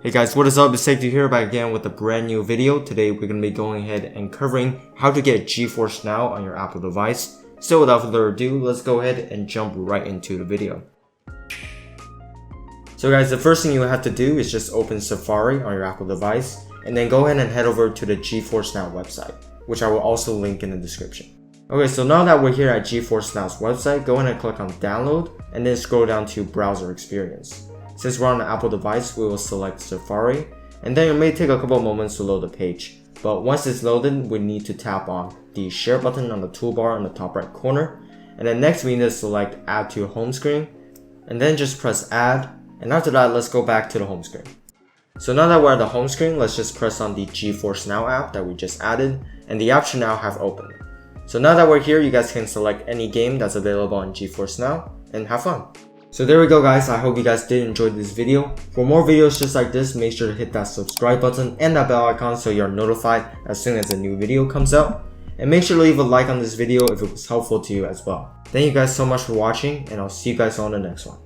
Hey guys, what is up? It's Safe to here back again with a brand new video. Today we're going to be going ahead and covering how to get Geforce Now on your Apple device. So without further ado, let's go ahead and jump right into the video. So guys, the first thing you have to do is just open Safari on your Apple device and then go ahead and head over to the Geforce Now website, which I will also link in the description. Okay, so now that we're here at Geforce Now's website, go ahead and click on download and then scroll down to browser experience. Since we're on an Apple device, we will select Safari, and then it may take a couple of moments to load the page. But once it's loaded, we need to tap on the share button on the toolbar on the top right corner. And then next we need to select add to home screen, and then just press add. And after that, let's go back to the home screen. So now that we're at the home screen, let's just press on the Geforce Now app that we just added, and the app should now have opened. So now that we're here, you guys can select any game that's available on Geforce Now and have fun. So there we go guys, I hope you guys did enjoy this video. For more videos just like this, make sure to hit that subscribe button and that bell icon so you're notified as soon as a new video comes out. And make sure to leave a like on this video if it was helpful to you as well. Thank you guys so much for watching, and I'll see you guys on the next one.